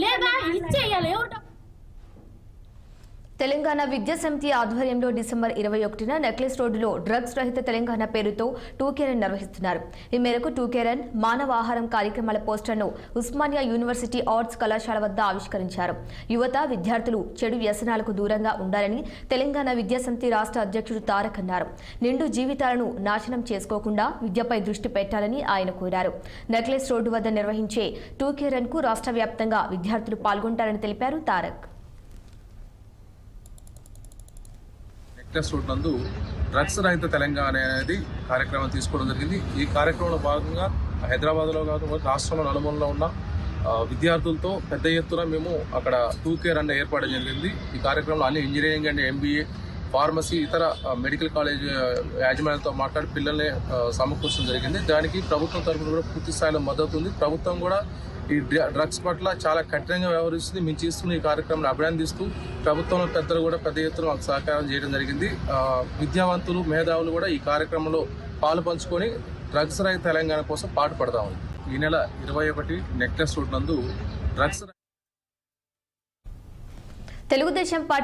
లేదా ఇచ్చేయాలి. తెలంగాణ విద్యా సమితి ఆధ్వర్యంలో డిసెంబర్ 21న నెక్లెస్ రోడ్డులో డ్రగ్స్ రహిత తెలంగాణ పేరుతో టూకే రన్ నిర్వహిస్తున్నారు. ఈ మేరకు టూకే రన్ మానవ ఆహారం కార్యక్రమాల పోస్టర్ను ఉస్మానియా యూనివర్సిటీ ఆర్ట్స్ కళాశాల వద్ద ఆవిష్కరించారు. యువత విద్యార్థులు చెడు వ్యసనాలకు దూరంగా ఉండాలని తెలంగాణ విద్యా సమితి రాష్ట్ర అధ్యక్షుడు తారక్ అన్నారు. నిండు జీవితాలను నాశనం చేసుకోకుండా విద్యపై దృష్టి పెట్టాలని ఆయన కోరారు. నెక్లెస్ రోడ్డు వద్ద నిర్వహించే టూకే రన్ కు రాష్ట్ర వ్యాప్తంగా విద్యార్థులు పాల్గొంటారని తెలిపారు తారక్. నెక్లెస్ రోడ్ నందు డ్రగ్స్ రహిత తెలంగాణ అనేది కార్యక్రమం తీసుకోవడం జరిగింది. ఈ కార్యక్రమంలో భాగంగా హైదరాబాద్లో కాదు రాష్ట్రంలో నలుమూలలో ఉన్న విద్యార్థులతో పెద్ద ఎత్తున మేము అక్కడ టూకే రన్ ఏర్పాటు జరిగింది. ఈ కార్యక్రమంలో అన్ని ఇంజనీరింగ్ అండ్ MBA, ఫార్మసీ, ఇతర మెడికల్ కాలేజ్ యాజమాన్యాలతో మాట్లాడి పిల్లల్ని సమకూర్చడం జరిగింది. దానికి ప్రభుత్వం తరఫున కూడా పూర్తి స్థాయిలో మద్దతు ఉంది. ప్రభుత్వం కూడా ఈ డ్రగ్స్ పట్ల చాలా కఠినంగా వ్యవహరిస్తుంది. మేము చేస్తున్న ఈ కార్యక్రమాన్ని అభినందిస్తూ ప్రభుత్వంలో పెద్దలు కూడా పెద్ద ఎత్తున మాకు సహకారం చేయడం జరిగింది. విద్యావంతులు, మేధావులు కూడా ఈ కార్యక్రమంలో పాలు పంచుకొని డ్రగ్స్ రహిత తెలంగాణ కోసం పాటుపడతాము. ఈ నెల 21 నెక్లెస్ రోడ్ నందు డ్రగ్స్ తెలుగుదేశం పార్టీ